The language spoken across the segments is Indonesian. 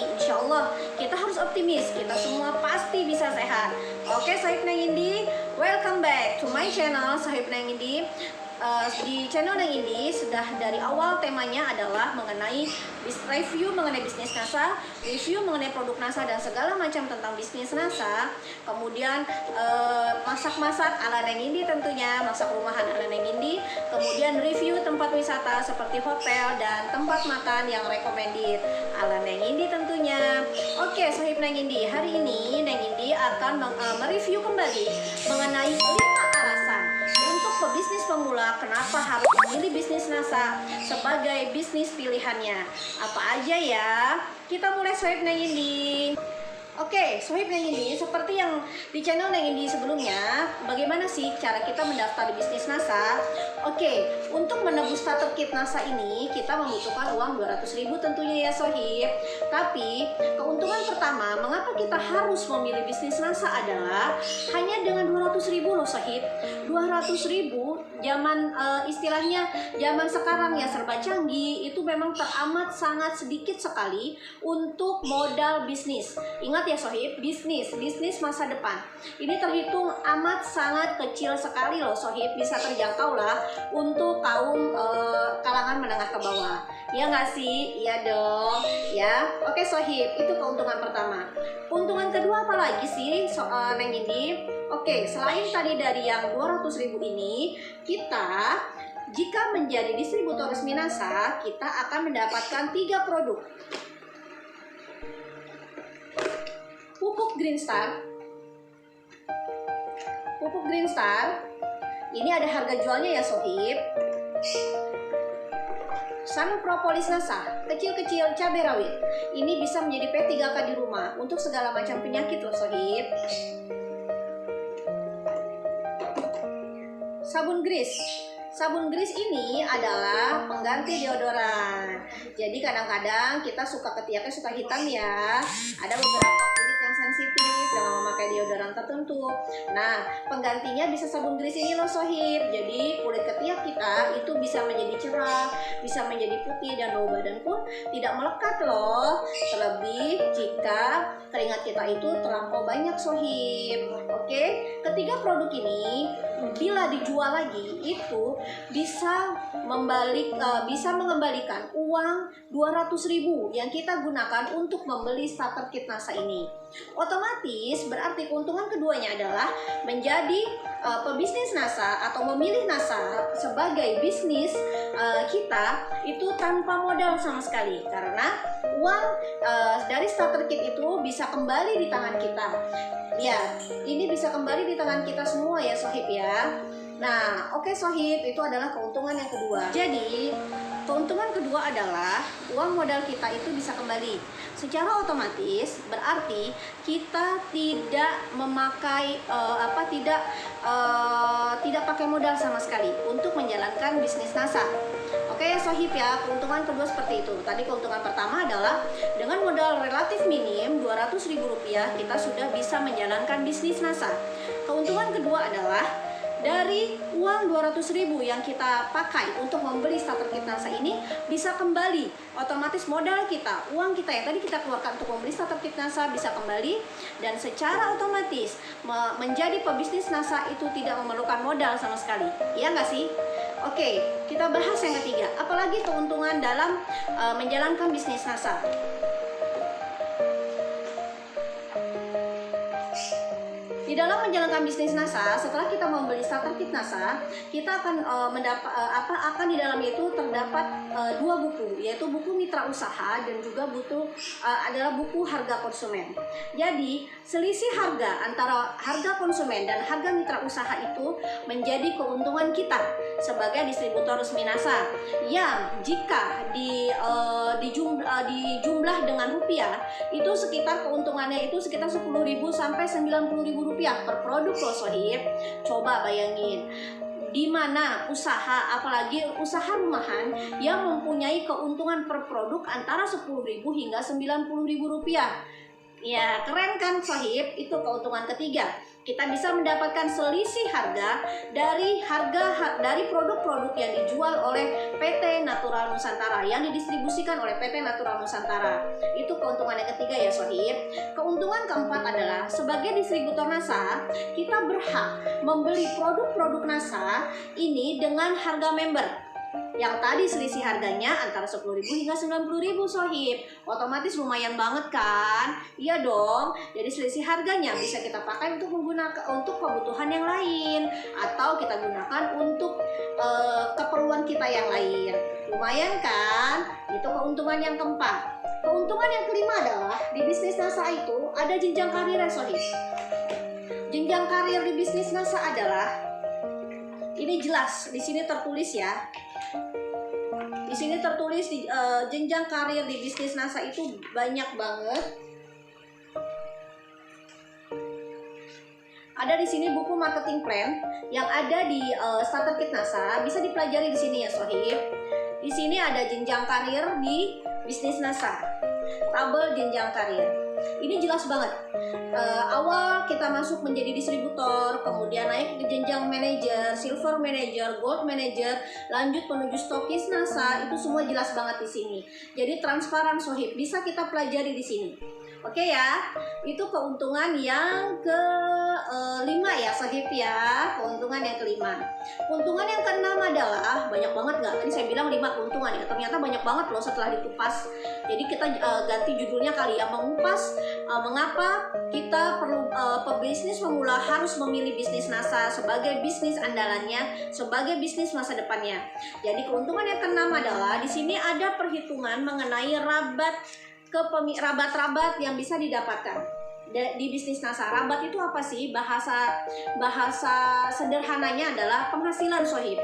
insya Allah kita harus optimis, kita semua pasti bisa sehat. Oke, Sahib Neng Indi, welcome back to my channel Sahib Neng Indi. Di channel Neng Indi sudah dari awal temanya adalah mengenai review mengenai bisnis NASA, review mengenai produk NASA dan segala macam tentang bisnis NASA. Kemudian masak-masak ala Neng Indi tentunya, masak rumahan ala Neng Indi. Kemudian review tempat wisata seperti hotel dan tempat makan yang recommended ala Neng Indi tentunya. Oke, Sahib Neng Indi, hari ini Neng Indi akan mereview kembali mengenai 5 alasan untuk pebisnis pemula kenapa harus memilih bisnis NASA sebagai bisnis pilihannya. Apa aja ya? Kita mulai, Sahib Neng Indi. Oke, Sohib Neng Indi, seperti yang di channel Neng Indi sebelumnya, bagaimana sih cara kita mendaftar di bisnis NASA? Oke, untuk menebus starter kit NASA ini, kita membutuhkan uang 200.000 tentunya ya Sohib. Tapi, keuntungan pertama, mengapa kita harus memilih bisnis NASA adalah hanya dengan 200.000 loh Sohib. 200.000, zaman istilahnya zaman sekarang ya serba canggih, itu memang teramat sangat sedikit sekali untuk modal bisnis. Ingat ya Sohib, bisnis masa depan ini terhitung amat sangat kecil sekali loh Sohib, bisa terjangkau lah untuk kaum kalangan menengah ke bawah, ya nggak sih? Iya dong ya. Oke Sohib, itu keuntungan pertama. Keuntungan kedua apa lagi sih Neng Indi? Oke, selain tadi dari yang 200.000 ini, kita jika menjadi distributor resmi NASA, kita akan mendapatkan 3 produk. Pupuk Green Star. Pupuk Green Star ini ada harga jualnya ya Sohib. Sun Propolis NASA, kecil-kecil cabai rawit. Ini bisa menjadi P3K di rumah untuk segala macam penyakit loh Sohib. Sabun Grease. Sabun Grease ini adalah pengganti deodoran. Jadi kadang-kadang kita suka ketiaknya suka hitam ya. Ada beberapa kulit yang sensitif dengan memakai deodoran tertentu. Nah, penggantinya bisa sabun Grease ini loh Sohib. Jadi kulit ketiak kita itu bisa menjadi cerah, bisa menjadi putih, dan bau badan pun tidak melekat loh. Terlebih jika keringat kita itu terlampau banyak Sohib. Oke, ketiga produk ini bila dijual lagi itu bisa mengembalikan uang 200.000 yang kita gunakan untuk membeli starter kit NASA ini. Otomatis berarti keuntungan keduanya adalah menjadi pebisnis NASA atau memilih NASA sebagai bisnis kita itu tanpa modal sama sekali, karena uang dari starter kit itu bisa kembali di tangan kita. Ya, ini bisa kembali di tangan kita semua ya Sohib ya. Nah, oke Sohib, itu adalah keuntungan yang kedua. Jadi, keuntungan kedua adalah uang modal kita itu bisa kembali. Secara otomatis berarti kita tidak memakai tidak pakai modal sama sekali untuk menjalankan bisnis NASA. Oke Sohib ya, keuntungan kedua seperti itu. Tadi keuntungan pertama adalah dengan modal relatif minim 200.000 rupiah kita sudah bisa menjalankan bisnis NASA. Keuntungan kedua adalah dari uang 200.000 yang kita pakai untuk membeli starter kit NASA ini bisa kembali. Otomatis modal kita, uang kita yang tadi kita keluarkan untuk membeli starter kit NASA bisa kembali, dan secara otomatis menjadi pebisnis NASA itu tidak memerlukan modal sama sekali. Iya nggak sih? Oke, kita bahas yang ketiga. Apalagi keuntungan dalam menjalankan bisnis NASA. Di dalam menjalankan bisnis NASA, setelah kita membeli starter kit NASA, kita akan akan di dalamnya itu terdapat 2 buku, yaitu buku mitra usaha dan juga adalah buku harga konsumen. Jadi, selisih harga antara harga konsumen dan harga mitra usaha itu menjadi keuntungan kita sebagai distributor resmi NASA, yang jika dijumlah dengan rupiah itu sekitar keuntungannya itu sekitar 10.000 sampai 90.000 rupiah per produk loh Sohib. Coba bayangin, di mana usaha, apalagi usaha rumahan yang mempunyai keuntungan per produk antara 10.000 hingga 90.000 rupiah. Ya, keren kan Sohib? Itu keuntungan ketiga. Kita bisa mendapatkan selisih harga dari produk-produk yang dijual oleh PT Natural Nusantara, yang didistribusikan oleh PT Natural Nusantara. Itu keuntungan yang ketiga ya Sohib. Keuntungan keempat adalah sebagai distributor NASA, kita berhak membeli produk-produk NASA ini dengan harga member. Yang tadi selisih harganya antara 10.000 hingga 90.000 Sohib. Otomatis lumayan banget kan? Iya dong. Jadi selisih harganya bisa kita pakai untuk kebutuhan yang lain, atau kita gunakan untuk keperluan kita yang lain. Lumayan kan? Itu keuntungan yang keempat. Keuntungan yang kelima adalah di bisnis NASA itu ada jenjang karir Sohib. Jenjang karir di bisnis NASA adalah, ini jelas di sini tertulis ya. Di sini tertulis di jenjang karir di bisnis NASA itu banyak banget. Ada di sini buku marketing plan yang ada di starter kit NASA, bisa dipelajari di sini ya Sohib. Di sini ada jenjang karir di bisnis NASA, tabel jenjang karir. Ini jelas banget. Awal kita masuk menjadi distributor, kemudian naik ke jenjang manajer, silver manager, gold manager, lanjut menuju stokis NASA, itu semua jelas banget di sini. Jadi transparan Sohib, bisa kita pelajari di sini. Oke ya, itu keuntungan yang kelima ya Sohib ya, keuntungan yang kelima. Keuntungan yang keenam adalah, banyak banget nggak? Tadi saya bilang 5 keuntungan ya, ternyata banyak banget loh setelah dikupas. Jadi kita ganti judulnya kali ya, mengupas mengapa kita perlu pebisnis pemula harus memilih bisnis NASA sebagai bisnis andalannya, sebagai bisnis masa depannya. Jadi keuntungan yang keenam adalah di sini ada perhitungan mengenai rabat-rabat yang bisa didapatkan di bisnis NASA. Rabat itu apa sih? Bahasa sederhananya adalah penghasilan Sohib.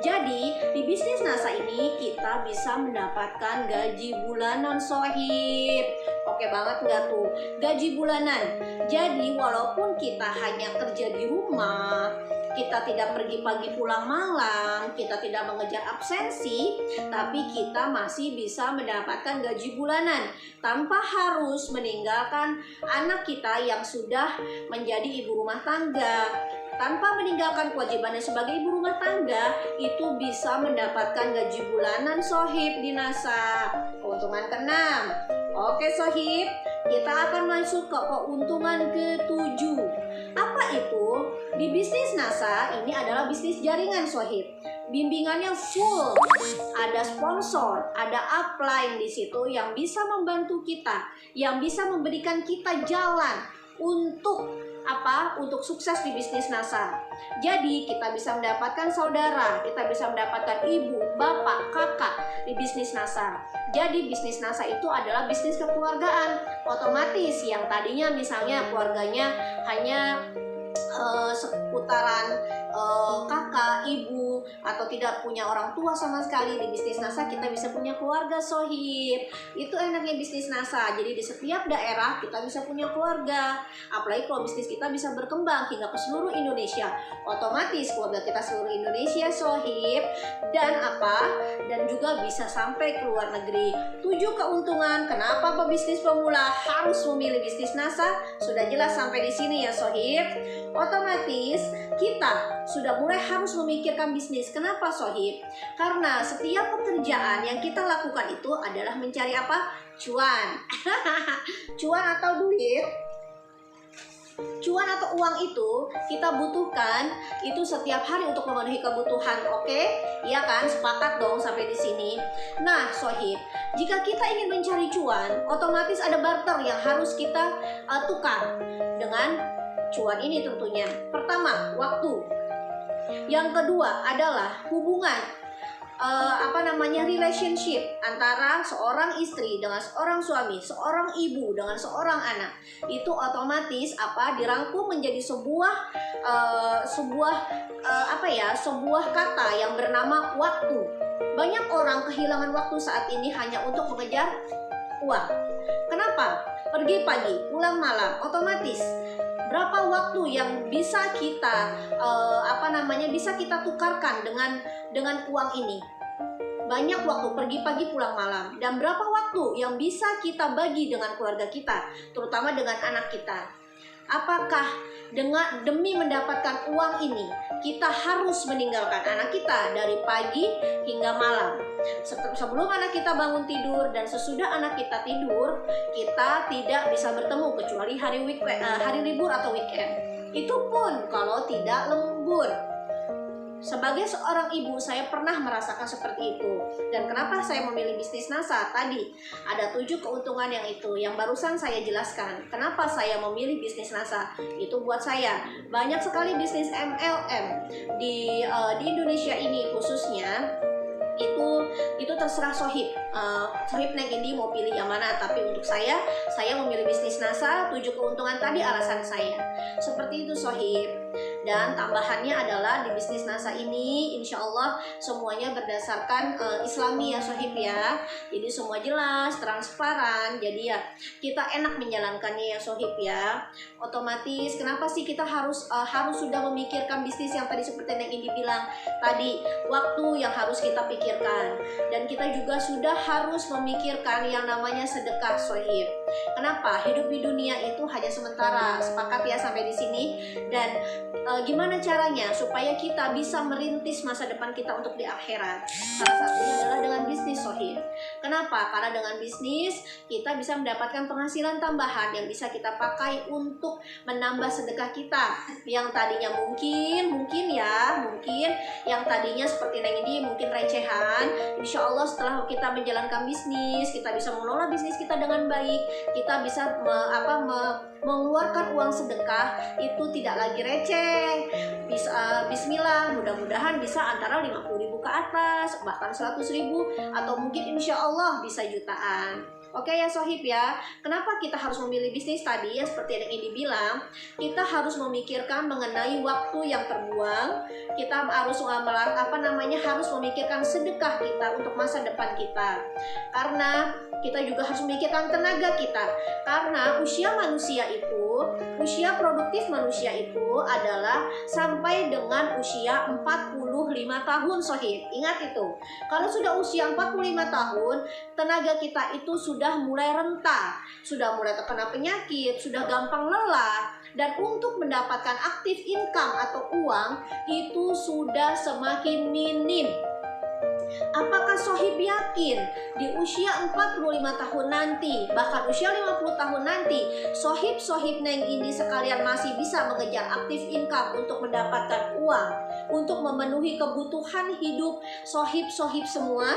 Jadi di bisnis NASA ini kita bisa mendapatkan gaji bulanan Sohib. Oke banget nggak tuh? Gaji bulanan. Jadi walaupun kita hanya kerja di rumah, kita tidak pergi pagi pulang malam, kita tidak mengejar absensi, tapi kita masih bisa mendapatkan gaji bulanan tanpa harus meninggalkan anak kita yang sudah menjadi ibu rumah tangga. Tanpa meninggalkan kewajibannya sebagai ibu rumah tangga, itu bisa mendapatkan gaji bulanan Sohib di NASA. Keuntungan ke-6. Oke Sohib, kita akan masuk ke keuntungan ke-7. Apa itu? Di bisnis NASA ini adalah bisnis jaringan Sohib. Bimbingannya full, ada sponsor, ada upline di situ yang bisa membantu kita, yang bisa memberikan kita jalan untuk untuk sukses di bisnis NASA. Jadi kita bisa mendapatkan saudara, kita bisa mendapatkan ibu, bapak, kakak di bisnis NASA. Jadi bisnis NASA itu adalah bisnis kekeluargaan. Otomatis yang tadinya misalnya keluarganya hanya seputaran kakak, ibu, atau tidak punya orang tua sama sekali, di bisnis NASA kita bisa punya keluarga Sohib. Itu enaknya bisnis NASA. Jadi di setiap daerah kita bisa punya keluarga. Apalagi kalau bisnis kita bisa berkembang hingga ke seluruh Indonesia, otomatis keluarga kita seluruh Indonesia Sohib. Dan juga bisa sampai ke luar negeri. 7 keuntungan kenapa pebisnis pemula harus memilih bisnis NASA sudah jelas sampai di sini ya Sohib. Otomatis kita sudah mulai harus memikirkan bisnis. Kenapa Sohib? Karena setiap pekerjaan yang kita lakukan itu adalah mencari apa? Cuan. Cuan atau duit. Cuan atau uang itu kita butuhkan itu setiap hari untuk memenuhi kebutuhan. Oke? Iya kan? Sepakat dong sampai di sini. Nah, Sohib, jika kita ingin mencari cuan, otomatis ada barter yang harus kita tukar dengan cuan ini tentunya. Pertama, waktu. Yang kedua adalah hubungan, relationship antara seorang istri dengan seorang suami, seorang ibu dengan seorang anak. Itu otomatis dirangkum menjadi sebuah kata yang bernama waktu. Banyak orang kehilangan waktu saat ini hanya untuk mengejar uang. Kenapa? Pergi pagi, pulang malam, otomatis berapa waktu yang bisa kita tukarkan dengan uang ini? banyak waktu pergi pagi pulang malam, dan berapa waktu yang bisa kita bagi dengan keluarga kita, terutama dengan anak kita. Apakah demi mendapatkan uang ini kita harus meninggalkan anak kita dari pagi hingga malam? Sebelum anak kita bangun tidur dan sesudah anak kita tidur, kita tidak bisa bertemu kecuali hari libur atau weekend. Itu pun kalau tidak lembur. Sebagai seorang ibu, saya pernah merasakan seperti itu. Dan kenapa saya memilih bisnis NASA? Tadi ada 7 keuntungan yang barusan saya jelaskan. Kenapa saya memilih bisnis NASA? Itu buat saya. Banyak sekali bisnis MLM di Indonesia ini khususnya. Itu terserah Sohib. Sohib Neng Indi mau pilih yang mana. Tapi untuk saya memilih bisnis NASA. 7 keuntungan tadi alasan saya. Seperti itu Sohib. Dan tambahannya adalah di bisnis NASA ini insya Allah semuanya berdasarkan Islami ya Sohib ya. Jadi semua jelas, transparan. Jadi ya kita enak menjalankannya ya Sohib ya. Otomatis kenapa sih kita harus sudah memikirkan bisnis yang tadi seperti yang Indi bilang tadi, waktu yang harus kita pikirkan. Dan kita juga sudah harus memikirkan yang namanya sedekah Sohib. Kenapa? Hidup di dunia itu hanya sementara. Sepakat ya sampai di sini. Dan gimana caranya supaya kita bisa merintis masa depan kita untuk di akhirat? Salah satunya adalah dengan bisnis Sohib. Kenapa? Karena dengan bisnis kita bisa mendapatkan penghasilan tambahan yang bisa kita pakai untuk menambah sedekah kita. Yang tadinya mungkin yang tadinya seperti Neng Indi mungkin recehan. Insya Allah setelah kita menjalankan bisnis, kita bisa mengelola bisnis kita dengan baik, kita bisa mengeluarkan uang sedekah itu tidak lagi receh. Bismillah, mudah-mudahan bisa antara 50.000 ke atas, bahkan 100.000, atau mungkin insya Allah bisa jutaan. Oke ya Sohib ya. Kenapa kita harus memilih bisnis tadi? Ya seperti yang Indi bilang, kita harus memikirkan mengenai waktu yang terbuang. Kita harus harus memikirkan sedekah kita untuk masa depan kita. Karena kita juga harus memikirkan tenaga kita. Karena usia produktif manusia itu adalah sampai dengan usia 45 tahun Sohib. Ingat itu. Kalau sudah usia 45 tahun, tenaga kita itu sudah mulai rentah, sudah mulai terkena penyakit, sudah gampang lelah, dan untuk mendapatkan aktif income atau uang itu sudah semakin minim. Apakah Sohib yakin di usia 45 tahun nanti, bahkan usia 50 tahun nanti, Sohib Neng Indi sekalian masih bisa mengejar aktif income untuk mendapatkan uang, untuk memenuhi kebutuhan hidup Sohib semua?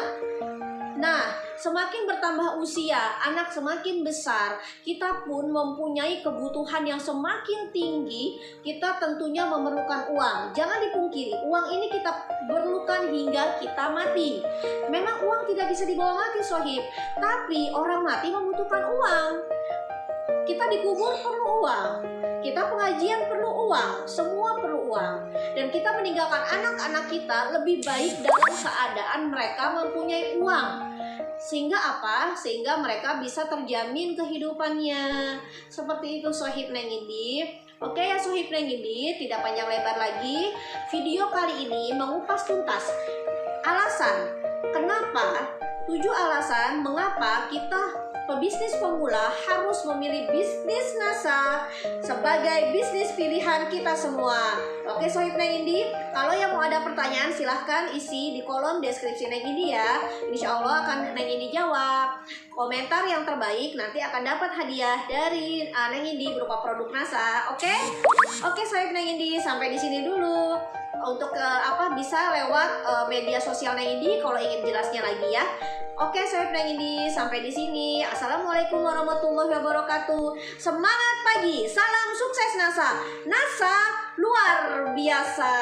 Nah, semakin bertambah usia, anak semakin besar, kita pun mempunyai kebutuhan yang semakin tinggi, kita tentunya memerlukan uang. Jangan dipungkiri, uang ini kita perlukan hingga kita mati. Memang uang tidak bisa dibawa mati Sohib, tapi orang mati membutuhkan uang. Kita dikubur perlu uang, kita pengajian perlu uang, semua perlu uang. Dan kita meninggalkan anak-anak kita lebih baik dalam keadaan mereka mempunyai uang. Sehingga apa? Sehingga mereka bisa terjamin kehidupannya. Seperti itu Sohib Neng Indi. Oke ya Sohib Neng Indi, tidak panjang lebar lagi. Video kali ini mengupas tuntas alasan kenapa, 7 alasan mengapa kita pebisnis pemula harus memilih bisnis NASA sebagai bisnis pilihan kita semua. Oke Sohib Neng Indi, kalau yang mau ada pertanyaan silahkan isi di kolom deskripsi Neng Indi ya. Insya Allah akan Neng Indi jawab. Komentar yang terbaik nanti akan dapat hadiah dari Neng Indi berupa produk NASA. Oke Sohib Neng Indi, sampai di sini dulu. Untuk bisa lewat media sosial Neng Indi kalau ingin jelasnya lagi ya. Oke Sohib Neng Indi, sampai di sini. Assalamualaikum warahmatullahi wabarakatuh. Semangat pagi, salam sukses NASA. NASA luar biasa.